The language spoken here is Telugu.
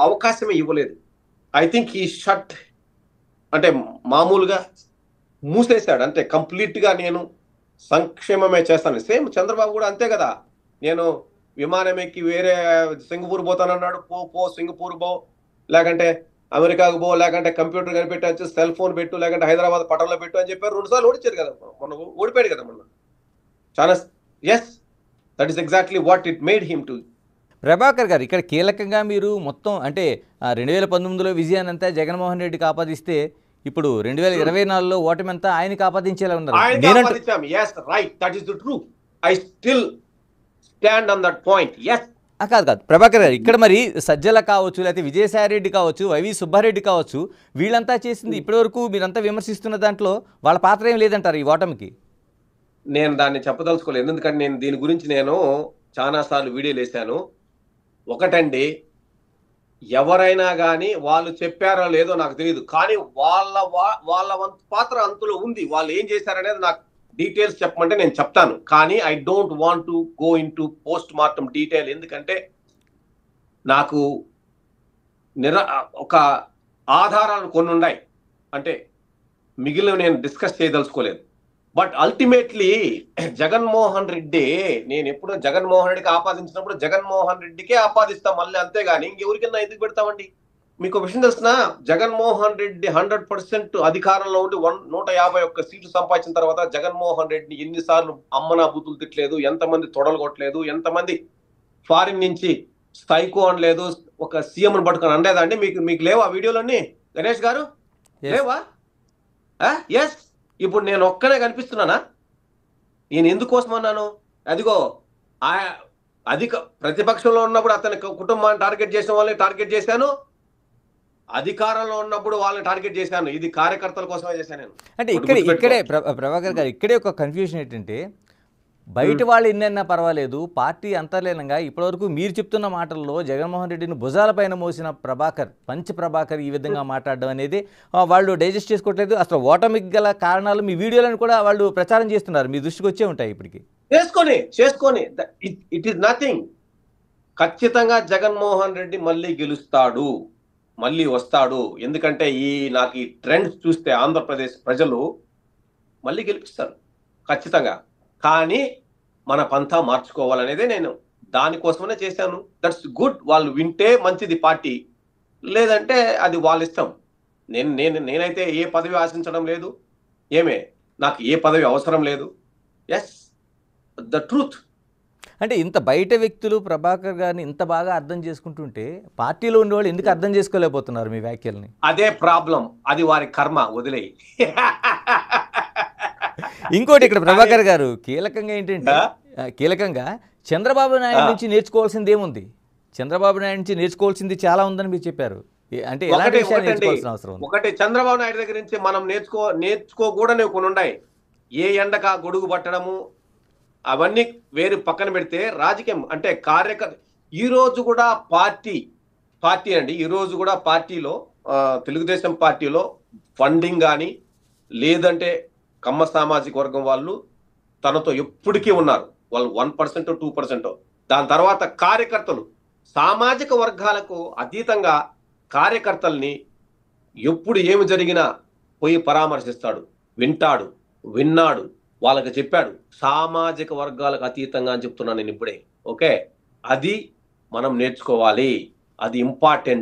అవకాశమే ఇవ్వలేదు. ఐ థింక్ ఈ షట్ అంటే మామూలుగా మూసేశాడు. అంటే కంప్లీట్ గా నేను సంక్షేమమే చేస్తాను. సేమ్ చంద్రబాబు కూడా అంతే కదా. నేను విమానం ఎక్కి వేరే సింగపూర్ పోతానన్నాడు. పో పో సింగపూర్ పో, లేకంటే అమెరికాకు పో, లేకంటే కంప్యూటర్ కనిపెట్టచ్చు, సెల్ ఫోన్ పెట్టు, లేకంటే హైదరాబాద్ పట్టణంలో పెట్టు అని చెప్పారు. 2 సార్లు ఓడిచారు కదా, మొన్న ఓడిపోయాడు కదా మొన్న. చాలా yes, that is exactly what it made him to. Prabhakar garu, ఇక్కడ కీలకంగా మీరు మొత్తం అంటే 2019లో విజయాన్ని అంతా జగన్మోహన్ రెడ్డికి ఆపాదిస్తే ఇప్పుడు 2024లో ఓటమి అంతా ఆయనకి ఆపాదించేలా ఉన్నారు. కాదు కాదు ప్రభాకర్ గారు, ఇక్కడ మరి సజ్జల కావచ్చు, లేకపోతే విజయసాయిరెడ్డి కావచ్చు, వైవి సుబ్బారెడ్డి కావచ్చు, వీళ్ళంతా చేసింది ఇప్పటివరకు మీరంతా విమర్శిస్తున్న దాంట్లో వాళ్ళ పాత్ర ఏం లేదంటారు ఈ ఓటమికి? నేను దాన్ని చెప్పదలుచుకోలేదు, ఎందుకంటే నేను దీని గురించి చాలా సార్లు వీడియోలు వేశాను. ఒకటండి, ఎవరైనా కానీ వాళ్ళు చెప్పారో లేదో నాకు తెలియదు, కానీ వాళ్ళ పాత్ర అంతులో ఉంది. వాళ్ళు ఏం చేశారనేది నాకు డీటెయిల్స్ చెప్పమంటే నేను చెప్తాను. కానీ I don't want to go in to post mortem detail, ఎందుకంటే నాకు ఒక ఆధారాలు కొన్ని ఉన్నాయి, అంటే మిగిలిన నేను డిస్కస్ చేయదలుచుకోలేదు. బట్ అల్టిమేట్లీ జగన్మోహన్ రెడ్డి, నేను ఎప్పుడు జగన్మోహన్ రెడ్డికి ఆపాదించినప్పుడు జగన్మోహన్ రెడ్డికే ఆపాదిస్తాం మళ్ళీ, అంతేగాని ఇంకెవరికైనా ఎందుకు పెడతామండి? మీకు విషయం తెలిసిన, జగన్మోహన్ రెడ్డి 100% అధికారంలో ఉండి 151 సీట్లు సంపాదించిన తర్వాత జగన్మోహన్ రెడ్డిని ఎన్నిసార్లు అమ్మనా బూతులు తిట్టలేదు, ఎంతమంది తొడలు కొట్టలేదు, ఎంతమంది ఫారిన్ నుంచి సైకో అనలేదు, ఒక సీఎంను పట్టుకొని అనలేదా అండి? మీకు లేవా వీడియోలన్నీ గణేష్ గారు? లేవా? ఎస్. ఇప్పుడు నేను ఒక్కనే కనిపిస్తున్నానా? నేను ఎందుకోసం అన్నాను? అదిగో అధిక ప్రతిపక్షంలో ఉన్నప్పుడు అతని కుటుంబాన్ని టార్గెట్ చేసిన వాళ్ళని టార్గెట్ చేశాను, అధికారంలో ఉన్నప్పుడు వాళ్ళని టార్గెట్ చేశాను. ఇది కార్యకర్తల కోసమే చేశాను నేను. అంటే ఇక్కడే ప్రభాకర్ గారు, ఇక్కడే ఒక కన్ఫ్యూజన్ ఏంటంటే, బయట వాళ్ళు ఎన్నైనా పర్వాలేదు, పార్టీ అంతర్లీనంగా ఇప్పటివరకు మీరు చెప్తున్న మాటల్లో జగన్మోహన్ రెడ్డిని భుజాలపైన మోసిన ప్రభాకర్ ఈ విధంగా మాట్లాడడం అనేది వాళ్ళు డైజెస్ట్ చేసుకోవట్లేదు. అసలు ఓటమికి గల కారణాలు మీ వీడియోలను కూడా వాళ్ళు ప్రచారం చేస్తున్నారు, మీ దృష్టికి వచ్చే ఉంటాయి ఇప్పటికి. చేసుకొని ఇట్ ఈస్ నథింగ్. ఖచ్చితంగా జగన్మోహన్ రెడ్డి మళ్ళీ గెలుస్తాడు, మళ్ళీ వస్తాడు. ఎందుకంటే నాకు ఈ ట్రెండ్స్ చూస్తే ఆంధ్రప్రదేశ్ ప్రజలు మళ్ళీ గెలిపిస్తారు ఖచ్చితంగా. కానీ మన పంతా మార్చుకోవాలనేదే నేను దానికోసమే చేశాను. That's good. వాళ్ళు వింటే మంచిది పార్టీ, లేదంటే అది వాళ్ళ ఇష్టం. నేనైతే ఏ పదవి ఆశించడం లేదు, నాకు ఏ పదవి అవసరం లేదు. Yes, the truth. అంటే ఇంత బయట వ్యక్తులు ప్రభాకర్ గారిని ఇంత బాగా అర్థం చేసుకుంటుంటే పార్టీలో ఉండేవాళ్ళు ఎందుకు అర్థం చేసుకోలేకపోతున్నారు మీ వ్యాఖ్యల్ని? అదే ప్రాబ్లం, అది వారి కర్మ, వదిలేయి. ఇంకోటి ఇక్కడ ప్రభాకర్ గారు కీలకంగా ఏంటంటే, చంద్రబాబు నాయుడు నుంచి నేర్చుకోవాల్సింది ఏముంది? చంద్రబాబు నాయుడు నుంచి నేర్చుకోవాల్సింది చాలా ఉందని మీరు చెప్పారు. అంటే ఎలాంటి విషయాలు నేర్చుకోవాల్సిన అవసరం ఉంది? ఒకటి, చంద్రబాబు నాయుడు దగ్గర నుంచి మనం నేర్చుకోకూడని కొన్ని ఉన్నాయి. ఏ ఎండక గొడుగు పట్టడము, అవన్నీ వేరు పక్కన పెడితే, రాజకీయం అంటే ఈ రోజు కూడా పార్టీ అండి, ఈ రోజు కూడా పార్టీలో తెలుగుదేశం పార్టీలో ఫండింగ్ కానీ, లేదంటే కమ్మ సామాజిక వర్గం వాళ్ళు తనతో ఎప్పటికీ ఉన్నారు. వాళ్ళు 1% 2%. దాని తర్వాత కార్యకర్తలు, సామాజిక వర్గాలకు అతీతంగా కార్యకర్తల్ని ఎప్పుడు ఏమి జరిగినా పోయి పరామర్శిస్తాడు, విన్నాడు, వాళ్ళకి చెప్పాడు. సామాజిక వర్గాలకు అతీతంగా అని చెప్తున్నాను నేను ఇప్పుడే. ఓకే, అది మనం నేర్చుకోవాలి, అది ఇంపార్టెంట్.